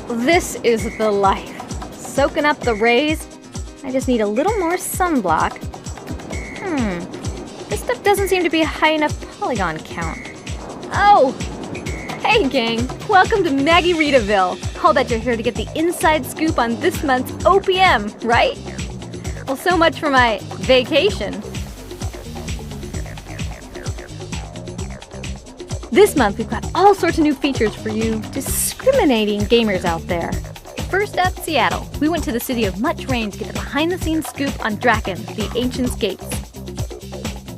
This is the life. Soaking up the rays. I just need a little more sunblock. This stuff doesn't seem to be a high enough polygon count. Oh! Hey gang, welcome to Maggie Readaville. I'll bet you're here to get the inside scoop on this month's OPM, right? Well, so much for my vacation. This month we've got all sorts of new features for you discriminating gamers out there. First up, Seattle. We went to the city of much rain to get the behind-the-scenes scoop on Draken, the Ancient's Gates.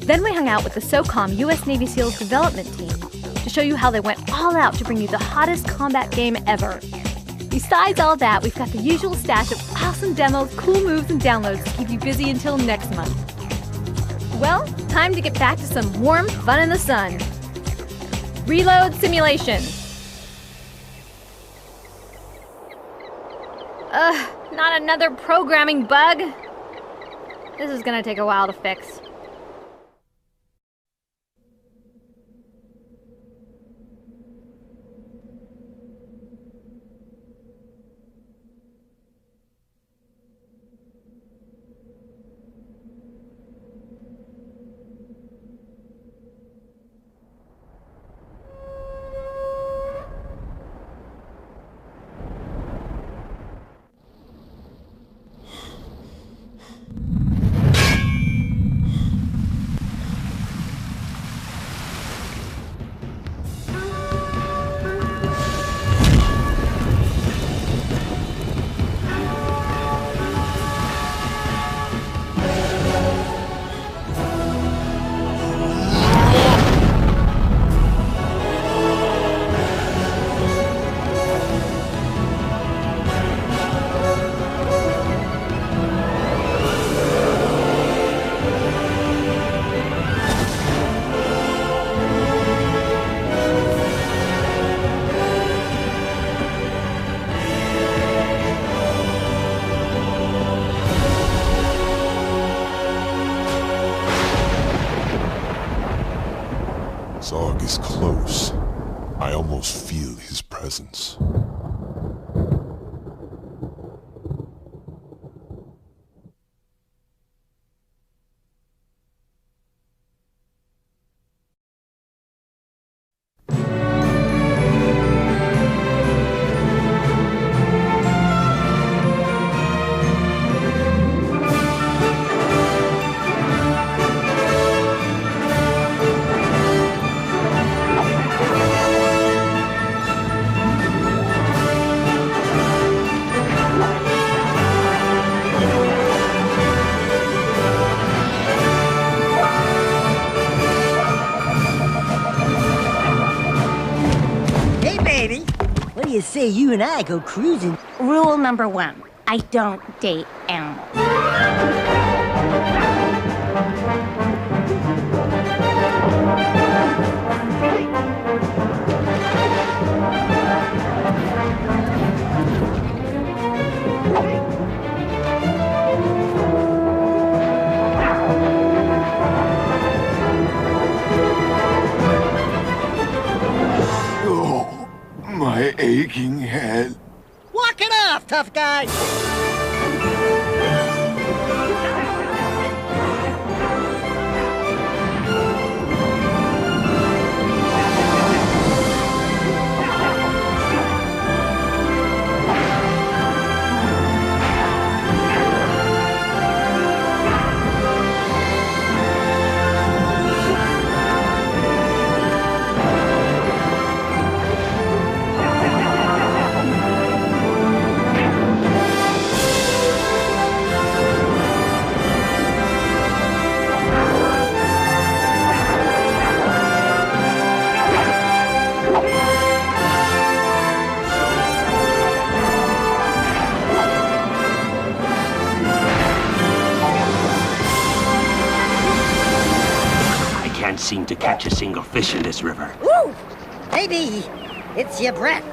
Then we hung out with the SOCOM US Navy SEALs development team to show you how they went all out to bring you the hottest combat game ever. Besides all that, we've got the usual stash of awesome demos, cool moves, and downloads to keep you busy until next month. Well, time to get back to some warm fun in the sun. Reload simulation. Not another programming bug. This is gonna take a while to fix. Zog is close. I almost feel his presence. What do you say you and I go cruising? Rule number 1, I don't date animals. My aching head. Walk it off, tough guy! Can't seem to catch a single fish in this river. Woo! Maybe it's your breath.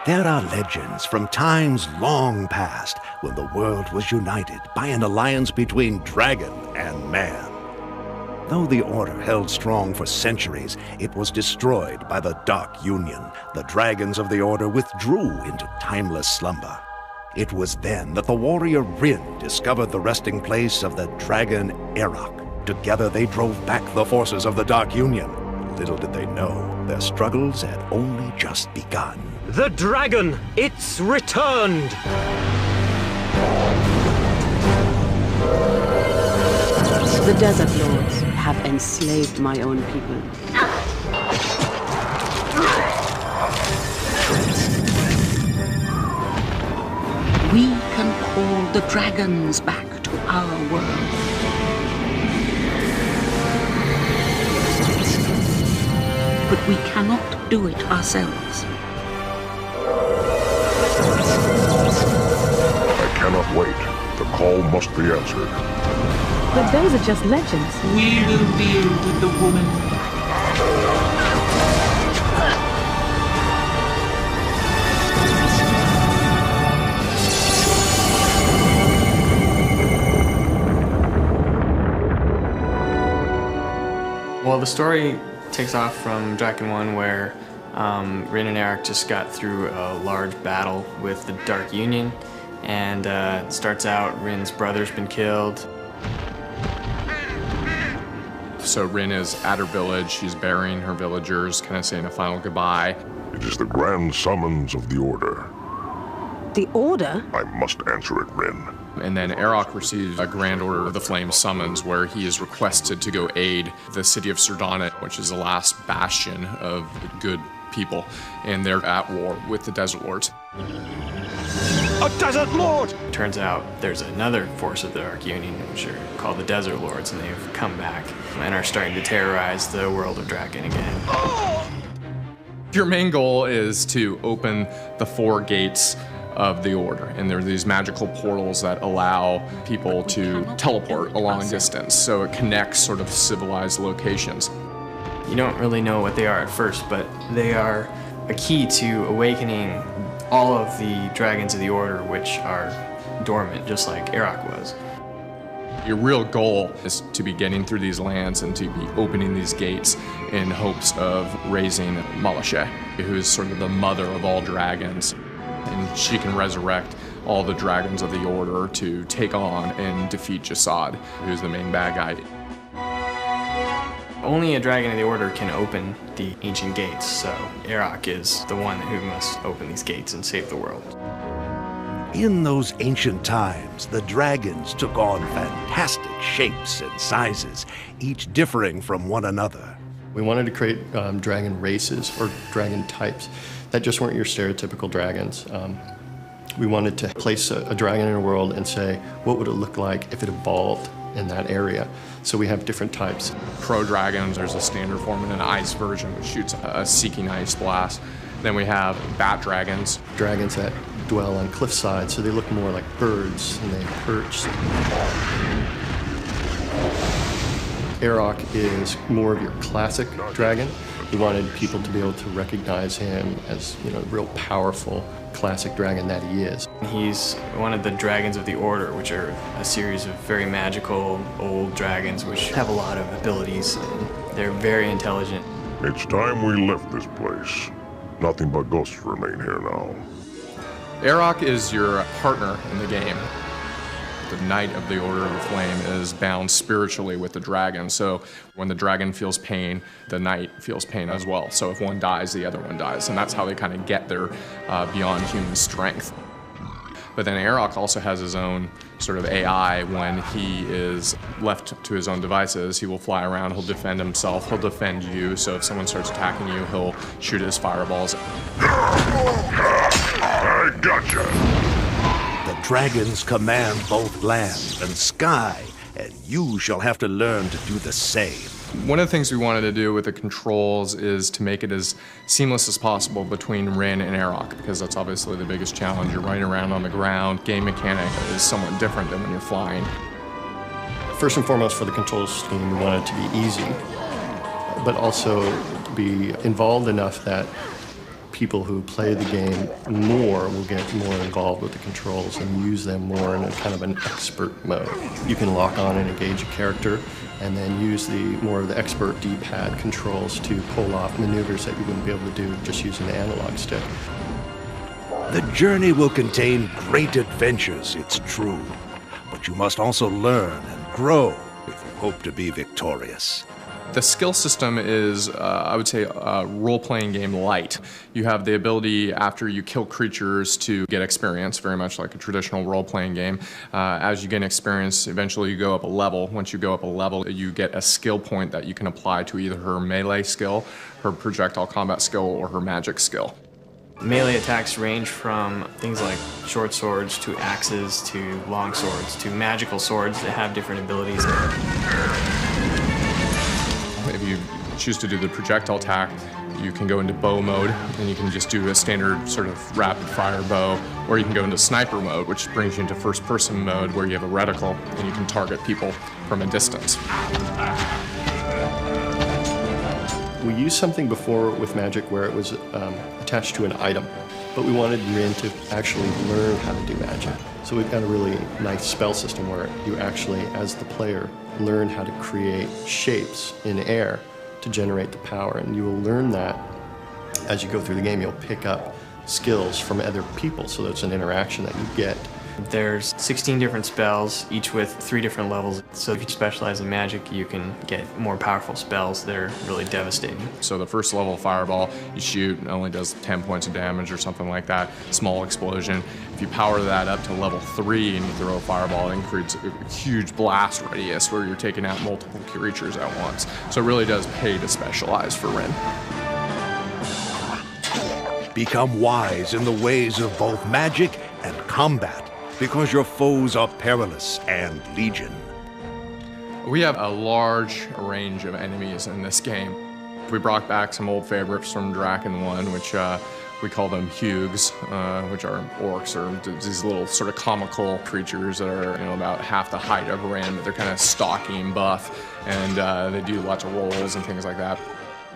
There are legends from times long past when the world was united by an alliance between dragon and man. Though the Order held strong for centuries, it was destroyed by the Dark Union. The dragons of the Order withdrew into timeless slumber. It was then that the warrior Rin discovered the resting place of the dragon Erok. Together they drove back the forces of the Dark Union. Little did they know, their struggles had only just begun. The dragon! It's returned! The Desert Lords have enslaved my own people. We can call the dragons back to our world. But we cannot do it ourselves. I cannot wait. The call must be answered. But those are just legends. We will deal with the woman. Well, the story takes off from Draken 1 where Rin and Erok just got through a large battle with the Dark Union, and it starts out Rin's brother's been killed. So Rin is at her village, she's burying her villagers, kind of saying a final goodbye. It is the grand summons of the Order. The Order? I must answer it, Rin. And then Erok receives a Grand Order of the Flame summons where he is requested to go aid the city of Sardana, which is the last bastion of good people, and they're at war with the Desert Lords. A Desert Lord! Turns out there's another force of the Dark Union, which are called the Desert Lords, and they've come back and are starting to terrorize the world of Draken again. Your main goal is to open the 4 gates of the Order, and there are these magical portals that allow people to teleport a long distance, so it connects sort of civilized locations. You don't really know what they are at first, but they are a key to awakening all of the dragons of the Order, which are dormant, just like Erok was. Your real goal is to be getting through these lands and to be opening these gates in hopes of raising Malashe, who is sort of the mother of all dragons. And she can resurrect all the dragons of the Order to take on and defeat Jasad, who's the main bad guy. Only a dragon of the Order can open the ancient gates, so Erok is the one who must open these gates and save the world. In those ancient times, the dragons took on fantastic shapes and sizes, each differing from one another. We wanted to create dragon races, or dragon types, that just weren't your stereotypical dragons. We wanted to place a dragon in a world and say, what would it look like if it evolved in that area? So we have different types. Pro dragons, there's a standard form and an ice version, which shoots a seeking ice blast. Then we have bat dragons. Dragons that dwell on cliffsides, so they look more like birds and they perch. Erok is more of your classic dragon. We wanted people to be able to recognize him as, you know, a real powerful classic dragon that he is. He's one of the dragons of the Order, which are a series of very magical old dragons which have a lot of abilities, and they're very intelligent. It's time we left this place. Nothing but ghosts remain here now. Erok is your partner in the game. The Knight of the Order of the Flame is bound spiritually with the dragon, so when the dragon feels pain, the Knight feels pain as well. So if one dies, the other one dies, and that's how they kind of get their beyond human strength. But then Erok also has his own sort of AI. When he is left to his own devices, he will fly around, he'll defend himself, he'll defend you, so if someone starts attacking you, he'll shoot his fireballs. I gotcha! The dragons command both land and sky, and you shall have to learn to do the same. One of the things we wanted to do with the controls is to make it as seamless as possible between Rin and Erok, because that's obviously the biggest challenge. You're running around on the ground. Game mechanic is somewhat different than when you're flying. First and foremost, for the controls scheme, we wanted it to be easy, but also be involved enough that people who play the game more will get more involved with the controls and use them more in a kind of an expert mode. You can lock on and engage a character and then use more of the expert D-pad controls to pull off maneuvers that you wouldn't be able to do just using the analog stick. The journey will contain great adventures, it's true, but you must also learn and grow if you hope to be victorious. The skill system is, I would say, a role-playing game light. You have the ability, after you kill creatures, to get experience, very much like a traditional role-playing game. As you gain experience, eventually you go up a level. Once you go up a level, you get a skill point that you can apply to either her melee skill, her projectile combat skill, or her magic skill. Melee attacks range from things like short swords to axes to long swords to magical swords that have different abilities. If you choose to do the projectile attack, you can go into bow mode, and you can just do a standard sort of rapid fire bow, or you can go into sniper mode, which brings you into first person mode where you have a reticle and you can target people from a distance. We used something before with magic where it was attached to an item, but we wanted Rin to actually learn how to do magic. So we've got a really nice spell system where you actually, as the player, learn how to create shapes in air to generate the power, and you will learn that as you go through the game. You'll pick up skills from other people, so there's an interaction that you get. There's 16 different spells, each with 3 different levels. So if you specialize in magic, you can get more powerful spells that are really devastating. So the first level fireball, you shoot, it only does 10 points of damage or something like that, small explosion. If you power that up to level 3 and you throw a fireball, it creates a huge blast radius where you're taking out multiple creatures at once. So it really does pay to specialize for Rin. Become wise in the ways of both magic and combat, because your foes are perilous and legion. We have a large range of enemies in this game. We brought back some old favorites from Draken 1, which we call them Hugs, which are orcs, or these little sort of comical creatures that are, about half the height of Rin, but they're kind of stocky and buff, and they do lots of rolls and things like that.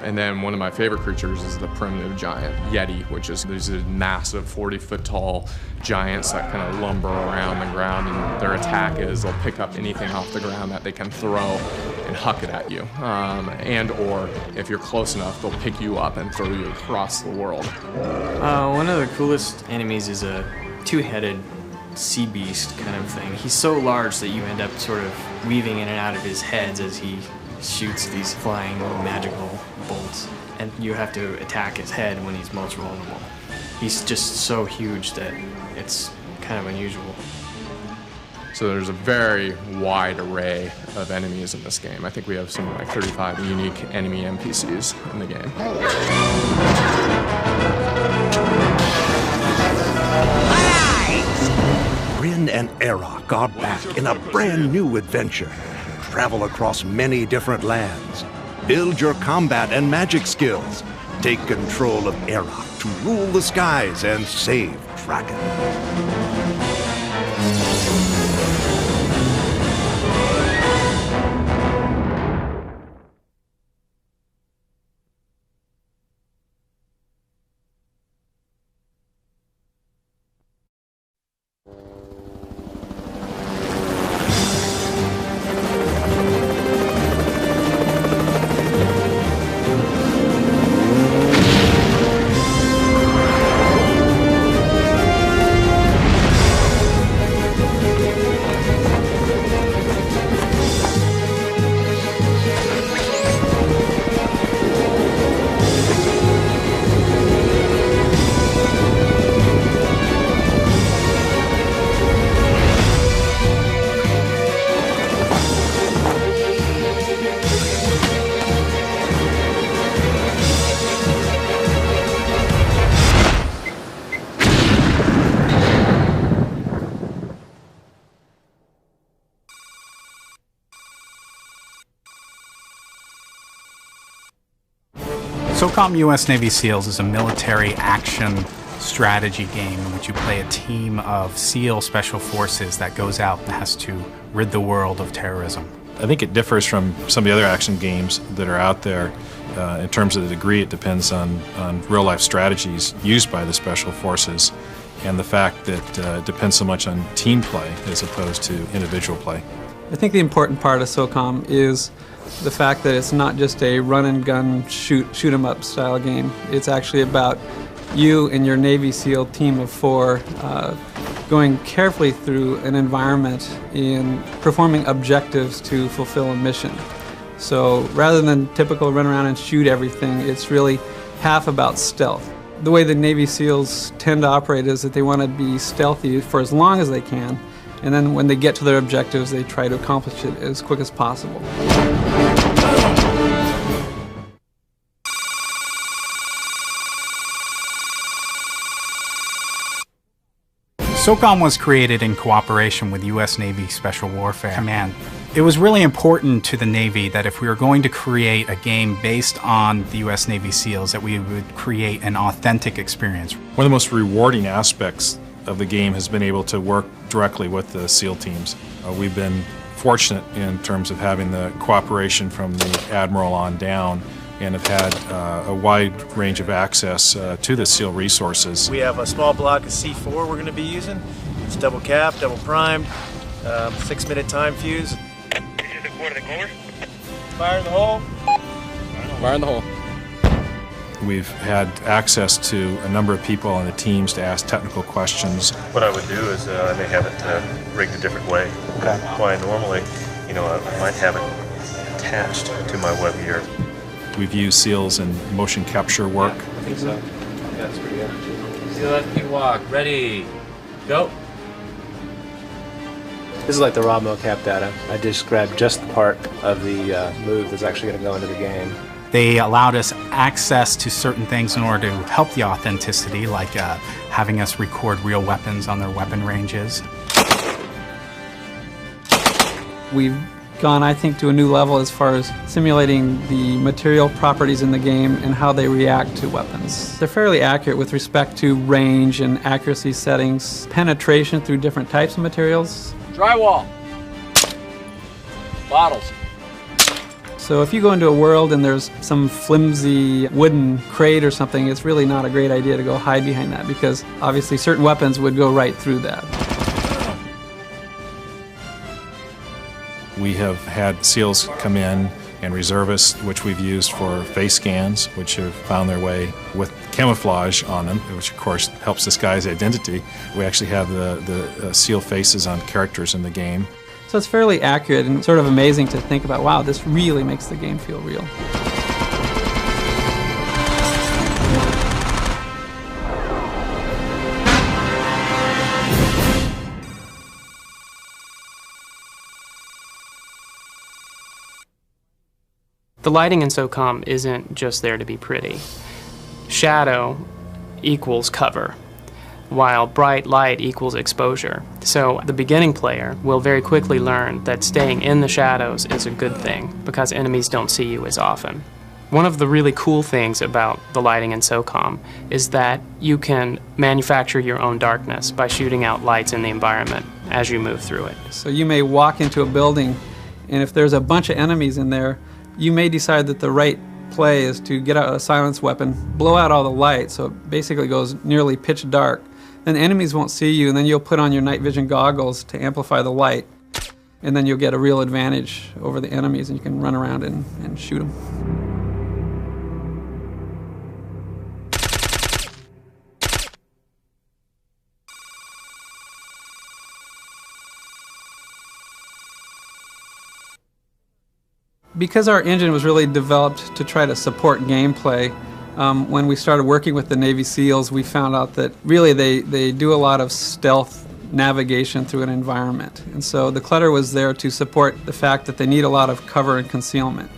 And then one of my favorite creatures is the primitive giant, Yeti, which is these massive 40-foot tall giants that kind of lumber around the ground, and their attack is they'll pick up anything off the ground that they can throw and huck it at you. And or if you're close enough, they'll pick you up and throw you across the world. One of the coolest enemies is a 2-headed sea beast kind of thing. He's so large that you end up sort of weaving in and out of his heads as he shoots these flying magical bolts, and you have to attack his head when he's most vulnerable. He's just so huge that it's kind of unusual. So there's a very wide array of enemies in this game. I think we have something like 35 unique enemy NPCs in the game. Rin and Erok are back in a brand new adventure. Travel across many different lands. Build your combat and magic skills. Take control of Erok to rule the skies and save Dragon. SOCOM U.S. Navy SEALs is a military action strategy game in which you play a team of SEAL special forces that goes out and has to rid the world of terrorism. I think it differs from some of the other action games that are out there. In terms of the degree, it depends on real-life strategies used by the Special Forces and the fact that it depends so much on team play as opposed to individual play. I think the important part of SOCOM is the fact that it's not just a run-and-gun, shoot-'em-up style game. It's actually about you and your Navy SEAL team of 4 going carefully through an environment in performing objectives to fulfill a mission. So rather than typical run around and shoot everything, it's really half about stealth. The way the Navy SEALs tend to operate is that they want to be stealthy for as long as they can, and then when they get to their objectives, they try to accomplish it as quick as possible. SOCOM was created in cooperation with U.S. Navy Special Warfare Command. It was really important to the Navy that if we were going to create a game based on the U.S. Navy SEALs, that we would create an authentic experience. One of the most rewarding aspects of the game has been able to work directly with the SEAL teams. We've been fortunate in terms of having the cooperation from the Admiral on down, and have had a wide range of access to the SEAL resources. We have a small block of C4 we're going to be using. It's double capped, double primed, 6-minute time fuse. Fire in the hole. Fire in the hole. We've had access to a number of people on the teams to ask technical questions. What I would do is I may have it rigged a different way. Okay. Why normally, I might have it attached to my web gear. We've used SEALs in motion capture work. I think so. Yeah, that's pretty good. SEAL FP walk. Ready. Go. This is like the raw mocap data. I just grabbed just the part of the move that's actually going to go into the game. They allowed us access to certain things in order to help the authenticity, like having us record real weapons on their weapon ranges. We've gone, I think, to a new level as far as simulating the material properties in the game and how they react to weapons. They're fairly accurate with respect to range and accuracy settings, penetration through different types of materials. Drywall. Bottles. So if you go into a world and there's some flimsy wooden crate or something, it's really not a great idea to go hide behind that, because obviously certain weapons would go right through that. We have had SEALs come in and reservists, which we've used for face scans, which have found their way with camouflage on them, which of course helps disguise identity. We actually have the SEAL faces on characters in the game. So it's fairly accurate and sort of amazing to think about, wow, this really makes the game feel real. The lighting in SOCOM isn't just there to be pretty. Shadow equals cover, while bright light equals exposure. So the beginning player will very quickly learn that staying in the shadows is a good thing, because enemies don't see you as often. One of the really cool things about the lighting in SOCOM is that you can manufacture your own darkness by shooting out lights in the environment as you move through it. So you may walk into a building, and if there's a bunch of enemies in there, you may decide that the right play is to get out a silence weapon, blow out all the lights, so it basically goes nearly pitch dark. Then enemies won't see you, and then you'll put on your night vision goggles to amplify the light, and then you'll get a real advantage over the enemies, and you can run around and shoot them. Because our engine was really developed to try to support gameplay, when we started working with the Navy SEALs, we found out that really they do a lot of stealth navigation through an environment. And so the clutter was there to support the fact that they need a lot of cover and concealment.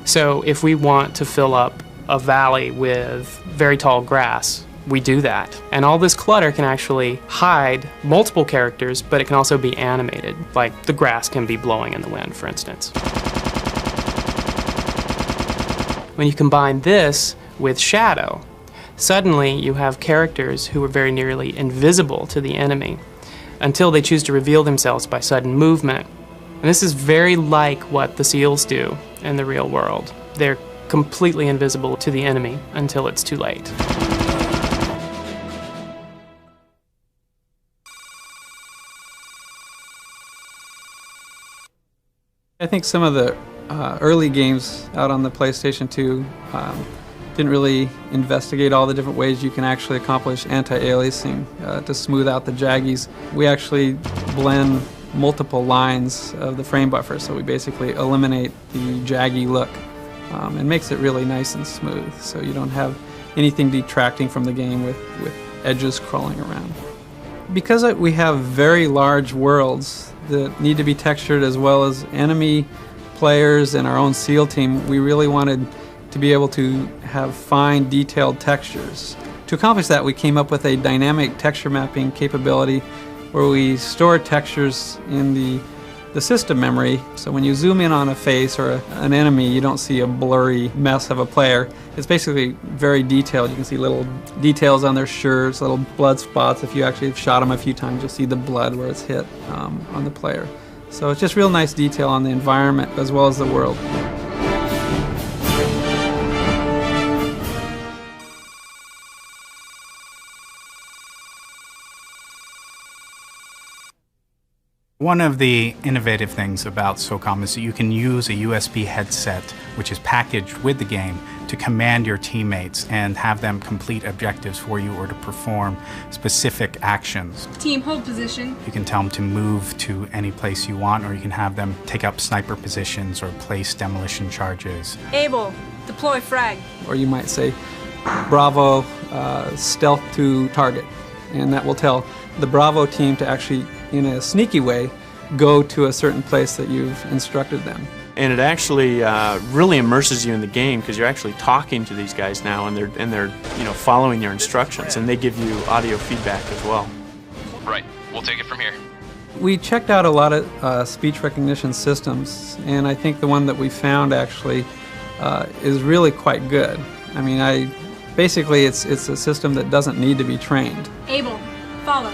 So if we want to fill up a valley with very tall grass, we do that. And all this clutter can actually hide multiple characters, but it can also be animated, like the grass can be blowing in the wind, for instance. When you combine this with shadow, suddenly you have characters who are very nearly invisible to the enemy until they choose to reveal themselves by sudden movement And this is very like what the SEALs do in the real world. They're completely invisible to the enemy until it's too late. I think some of the early games out on the PlayStation 2 didn't really investigate all the different ways you can actually accomplish anti-aliasing to smooth out the jaggies. We actually blend multiple lines of the frame buffer, so we basically eliminate the jaggy look. It makes it really nice and smooth, so you don't have anything detracting from the game with edges crawling around. Because we have very large worlds that need to be textured, as well as enemy players and our own SEAL team, we really wanted to be able to have fine, detailed textures. To accomplish that, we came up with a dynamic texture mapping capability where we store textures in the system memory. So when you zoom in on a face or an enemy, you don't see a blurry mess of a player. It's basically very detailed. You can see little details on their shirts, little blood spots. If you actually have shot them a few times, you'll see the blood where it's hit on the player. So it's just real nice detail on the environment as well as the world. One of the innovative things about SOCOM is that you can use a USB headset, which is packaged with the game, to command your teammates and have them complete objectives for you or to perform specific actions. Team, hold position. You can tell them to move to any place you want, or you can have them take up sniper positions or place demolition charges. Able, deploy frag. Or you might say, Bravo, stealth to target. And that will tell the Bravo team to actually, in a sneaky way, go to a certain place that you've instructed them. And it actually really immerses you in the game, because you're actually talking to these guys now, and they're following your instructions, and they give you audio feedback as well. Right, we'll take it from here. We checked out a lot of speech recognition systems, and I think the one that we found actually is really quite good. I mean, basically it's a system that doesn't need to be trained. Able, follow.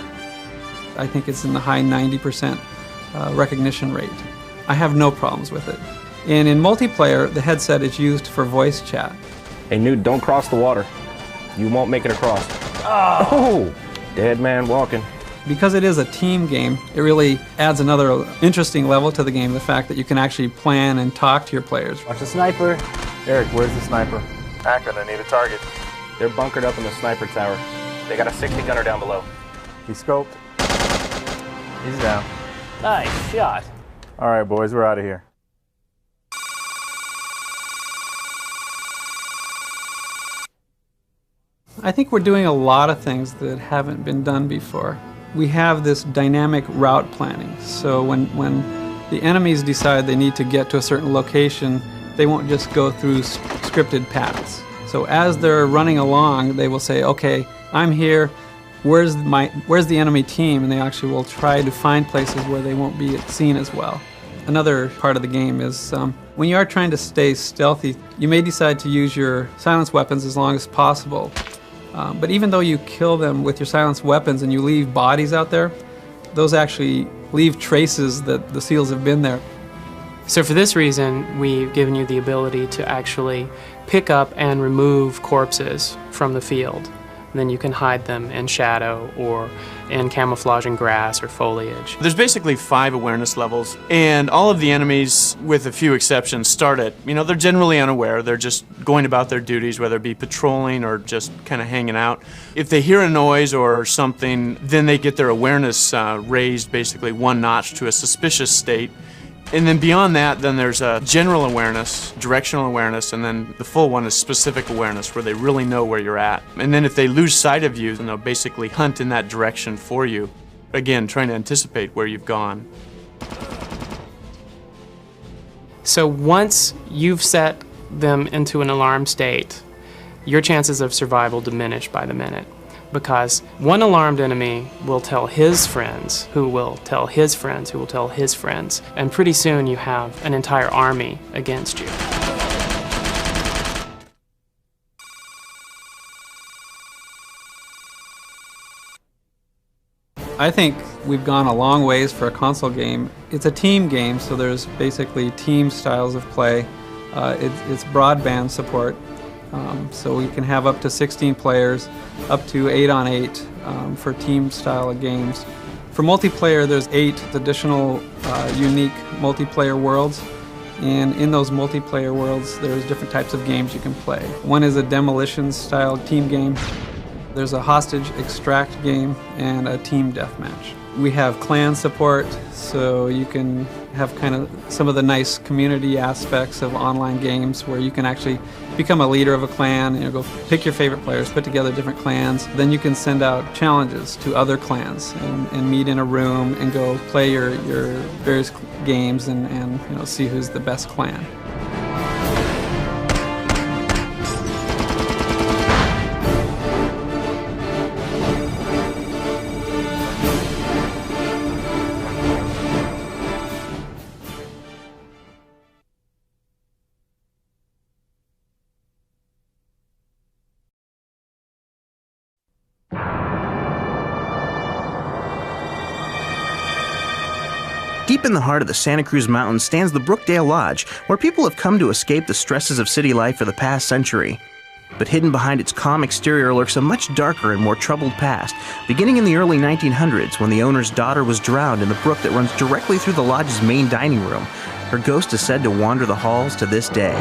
I think it's in the high 90% recognition rate. I have no problems with it. And in multiplayer, the headset is used for voice chat. Hey, Newt, don't cross the water. You won't make it across. Oh! Dead man walking. Because it is a team game, it really adds another interesting level to the game, the fact that you can actually plan and talk to your players. Watch the sniper. Eric, where's the sniper? Akron, I need a target. They're bunkered up in the sniper tower. They got a 60 gunner down below. He scoped. He's down. Nice shot. All right, boys, we're out of here. I think we're doing a lot of things that haven't been done before. We have this dynamic route planning. So when the enemies decide they need to get to a certain location, they won't just go through scripted paths. So as they're running along, they will say, okay, I'm here. Where's the enemy team? And they actually will try to find places where they won't be seen as well. Another part of the game is when you are trying to stay stealthy, you may decide to use your silenced weapons as long as possible. But even though you kill them with your silenced weapons and you leave bodies out there, those actually leave traces that the SEALs have been there. So for this reason, we've given you the ability to actually pick up and remove corpses from the field. And then you can hide them in shadow or in camouflage and grass or foliage. There's basically 5 awareness levels, and all of the enemies, with a few exceptions, start at, they're generally unaware. They're just going about their duties, whether it be patrolling or just kind of hanging out. If they hear a noise or something, then they get their awareness raised basically 1 notch to a suspicious state. And then beyond that, then there's a general awareness, directional awareness, and then the full one is specific awareness, where they really know where you're at. And then if they lose sight of you, then they'll basically hunt in that direction for you. Again, trying to anticipate where you've gone. So once you've set them into an alarm state, your chances of survival diminish by the minute. Because one alarmed enemy will tell his friends, who will tell his friends, who will tell his friends, and pretty soon you have an entire army against you. I think we've gone a long ways for a console game. It's a team game, so there's basically team styles of play. It's broadband support, so we can have up to 16 players, up to 8 on 8 for team style of games. For multiplayer, there's 8 additional unique multiplayer worlds, and in those multiplayer worlds, there's different types of games you can play. One is a demolition style team game. There's a hostage extract game and a team deathmatch. We have clan support, so you can have kind of some of the nice community aspects of online games where you can actually become a leader of a clan, go pick your favorite players, put together different clans. Then you can send out challenges to other clans and meet in a room and go play your various games and see who's the best clan. Deep in the heart of the Santa Cruz Mountains stands the Brookdale Lodge, where people have come to escape the stresses of city life for the past century. But hidden behind its calm exterior lurks a much darker and more troubled past, beginning in the early 1900s when the owner's daughter was drowned in the brook that runs directly through the lodge's main dining room. Her ghost is said to wander the halls to this day.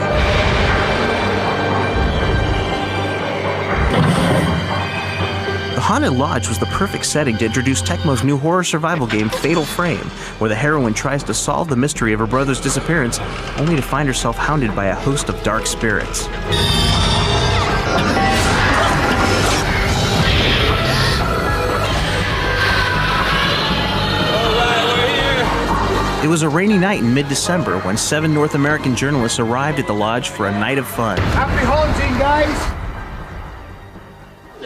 The Haunted Lodge was the perfect setting to introduce Tecmo's new horror survival game, Fatal Frame, where the heroine tries to solve the mystery of her brother's disappearance, only to find herself hounded by a host of dark spirits. It was a rainy night in mid-December when 7 North American journalists arrived at the lodge for a night of fun. Happy hunting, guys!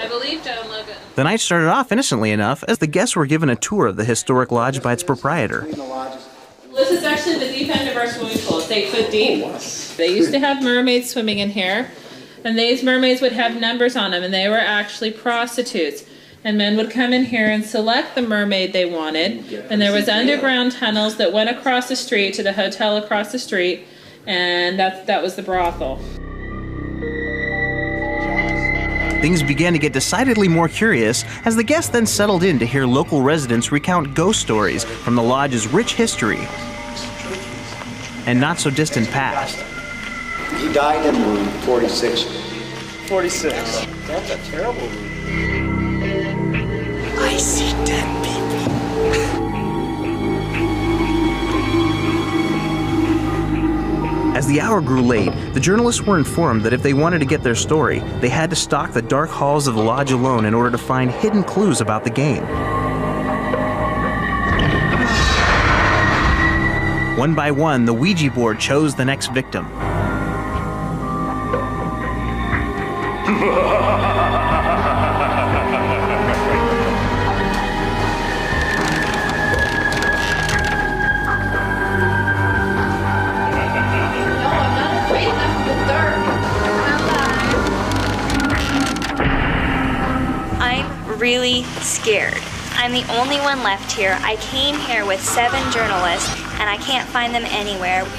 I believe John Logan. The night started off innocently enough as the guests were given a tour of the historic lodge by its proprietor. This is actually the deep end of our swimming pool. It's 8 foot deep. They used to have mermaids swimming in here, and these mermaids would have numbers on them, and they were actually prostitutes. And men would come in here and select the mermaid they wanted, and there was underground tunnels that went across the street to the hotel across the street, and that was the brothel. Things began to get decidedly more curious as the guests then settled in to hear local residents recount ghost stories from the lodge's rich history and not so distant past. He died in room 46. 46. That's a terrible room. I see dead people. As the hour grew late, the journalists were informed that if they wanted to get their story, they had to stalk the dark halls of the lodge alone in order to find hidden clues about the game. One by one, the Ouija board chose the next victim. Really scared. I'm the only one left here. I came here with 7 journalists and I can't find them anywhere. We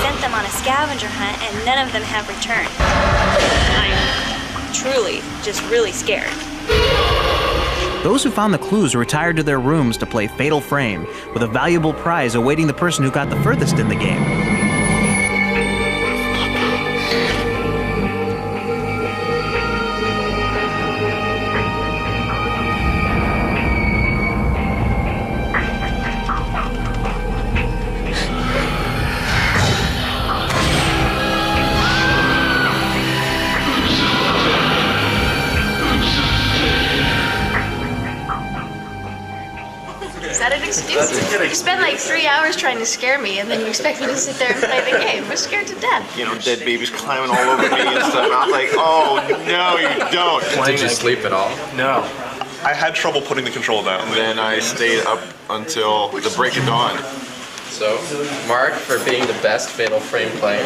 sent them on a scavenger hunt and none of them have returned. I'm truly just really scared. Those who found the clues retired to their rooms to play Fatal Frame, with a valuable prize awaiting the person who got the furthest in the game. You spend like 3 hours trying to scare me, and then you expect me to sit there and play the game. We're scared to death. You know, dead babies climbing all over me and stuff. And I was like, oh, no, you don't. Did you sleep at all? No. I had trouble putting the control down. Then I stayed up until the break of dawn. So, Mark, for being the best Fatal Frame player,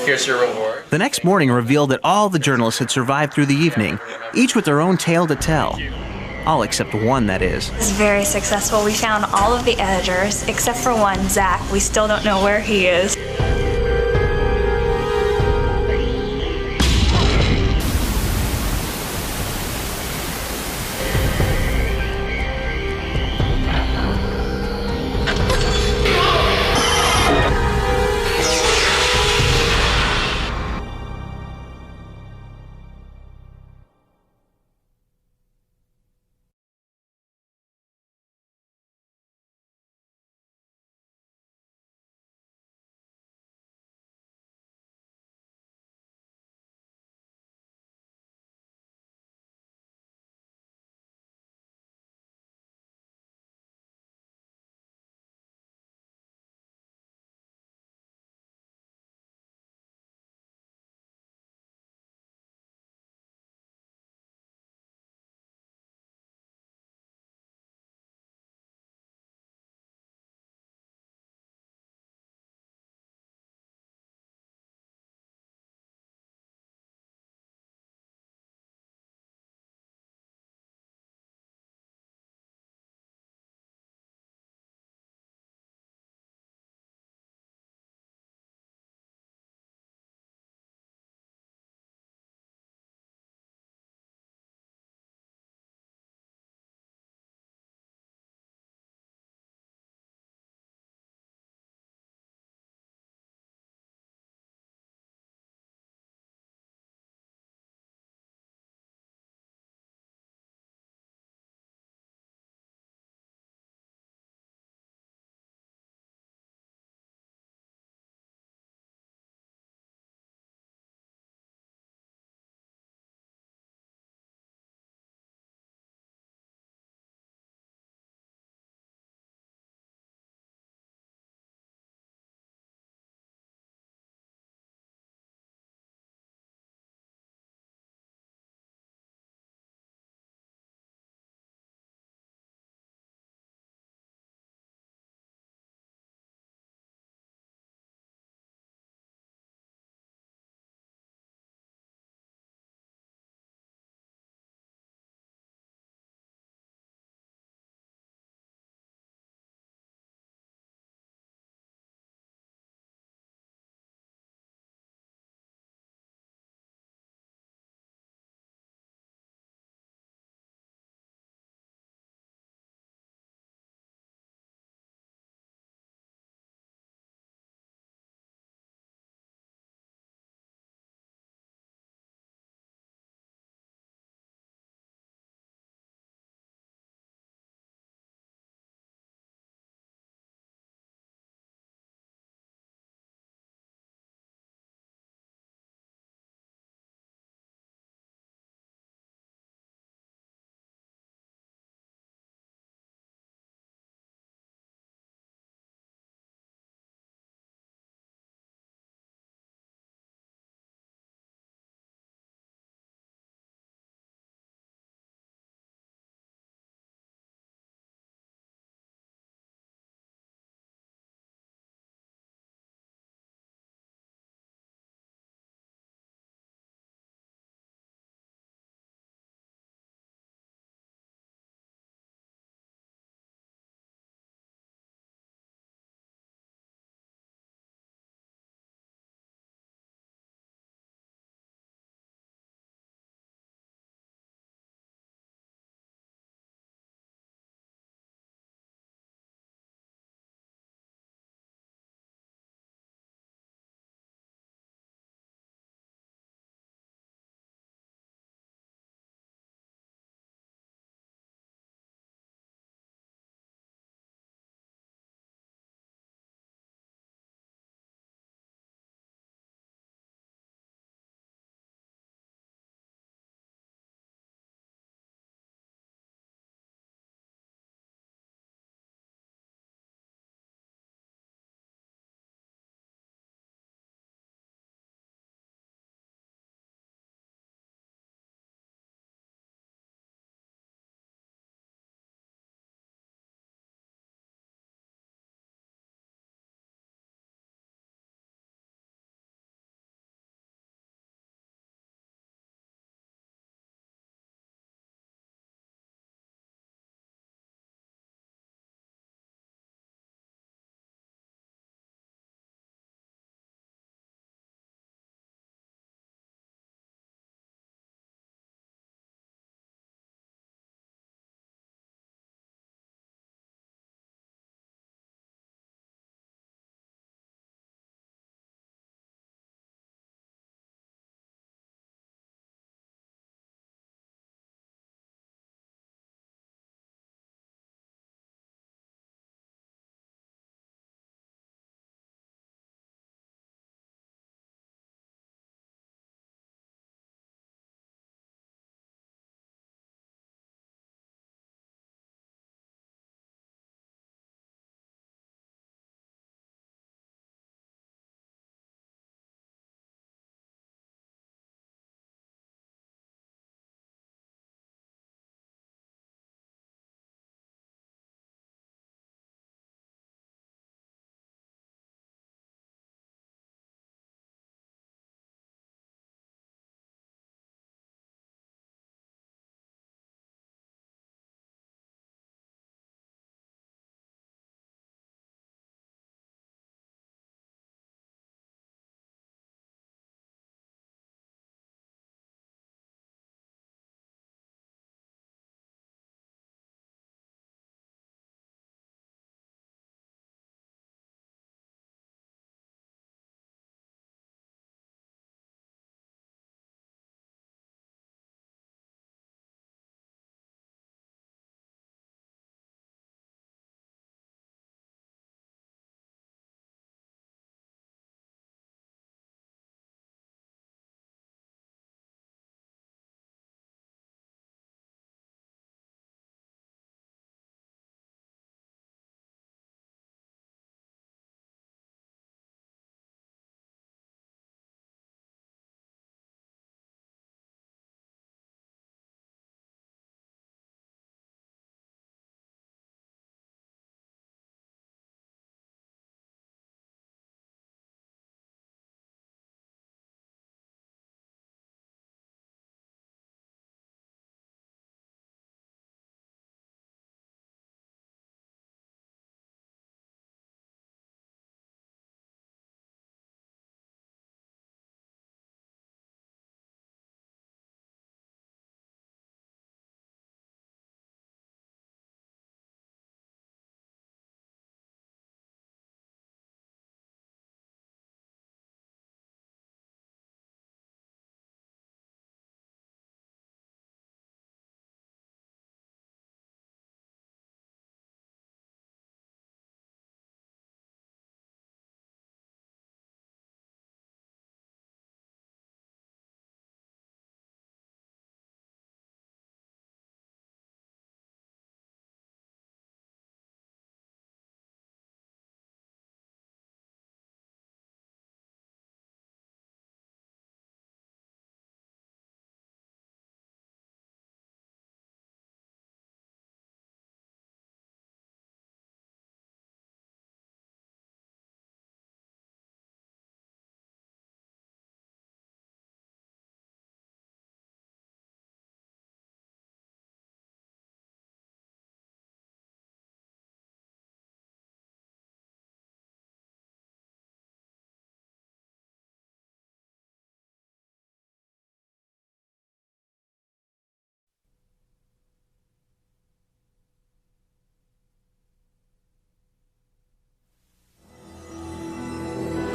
here's your reward. The next morning revealed that all the journalists had survived through the evening, each with their own tale to tell. All except one, that is. It was very successful. We found all of the editors, except for one, Zach. We still don't know where he is.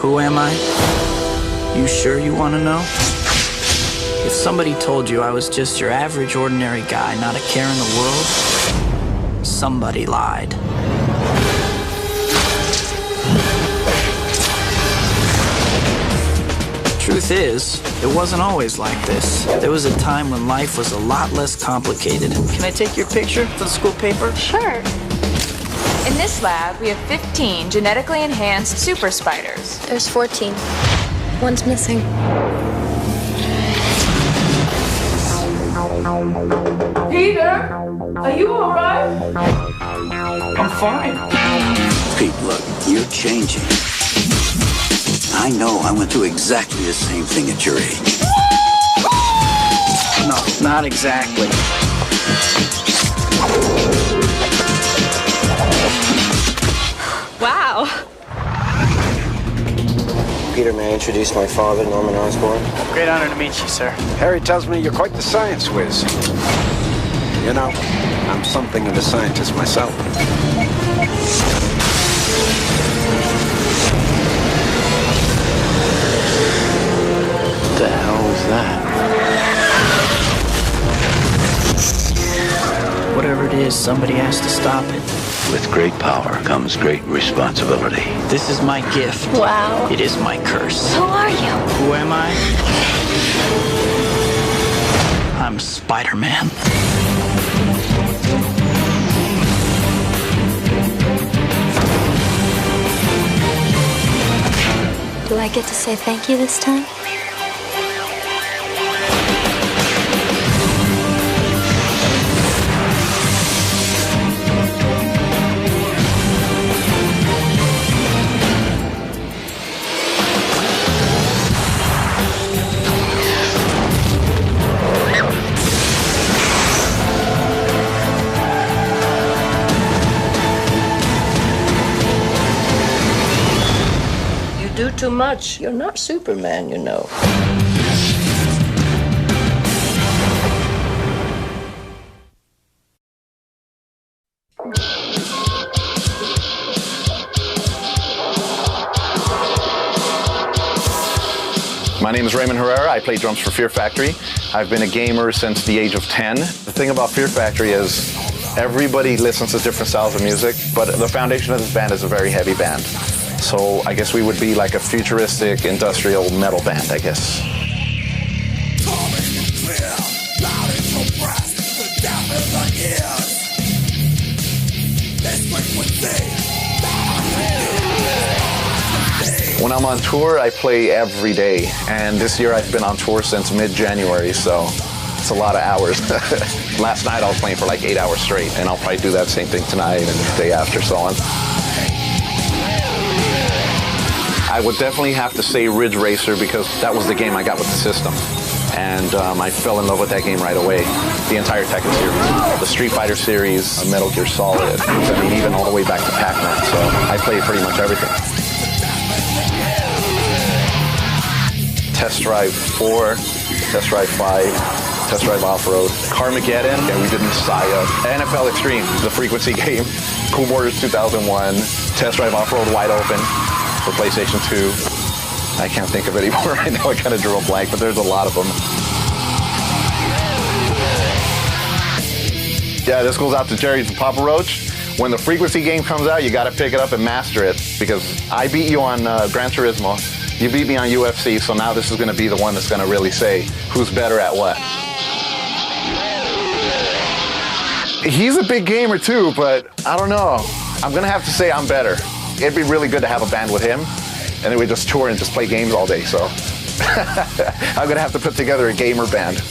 Who am I? You sure you want to know? If somebody told you I was just your average, ordinary guy, not a care in the world, somebody lied. Truth is, it wasn't always like this. There was a time when life was a lot less complicated. Can I take your picture for the school paper? Sure. In this lab, we have 15 genetically enhanced super spiders. There's 14. One's missing. Peter, are you all right? I'm fine. Pete, look, you're changing. I know I went through exactly the same thing at your age. No, not exactly. Wow. Peter, may I introduce my father, Norman Osborn? Great honor to meet you, sir. Harry tells me you're quite the science whiz. You know, I'm something of a scientist myself. What the hell is that? Whatever it is, somebody has to stop it. With great power comes great responsibility. This is my gift. Wow. It is my curse. Who are you? Who am I? I'm Spider-Man. Do I get to say thank you this time? Do too much. You're not Superman, you know. My name is Raymond Herrera. I play drums for Fear Factory. I've been a gamer since the age of 10. The thing about Fear Factory is everybody listens to different styles of music, but the foundation of this band is a very heavy band. So I guess we would be like a futuristic industrial metal band, I guess. When I'm on tour, I play every day. And this year I've been on tour since mid-January, so it's a lot of hours. Last night I was playing for like 8 hours straight, and I'll probably do that same thing tonight and the day after, so on. I would definitely have to say Ridge Racer because that was the game I got with the system. And I fell in love with that game right away. The entire Tekken series, the Street Fighter series, Metal Gear Solid, I mean even all the way back to Pac-Man, so I played pretty much everything. Test Drive 4, Test Drive 5, Test Drive Off-Road, Carmageddon, and we did Messiah, NFL Extreme, the frequency game, Cool Borders 2001, Test Drive Off-Road Wide Open, for PlayStation 2. I can't think of any more right now. I kind of drew a blank, but there's a lot of them. Yeah, this goes out to Jerry's and Papa Roach. When the frequency game comes out, you got to pick it up and master it because I beat you on Gran Turismo. You beat me on UFC, so now this is going to be the one that's going to really say who's better at what. He's a big gamer too, but I don't know. I'm going to have to say I'm better. It'd be really good to have a band with him, and then we just tour and just play games all day, so I'm gonna have to put together a gamer band.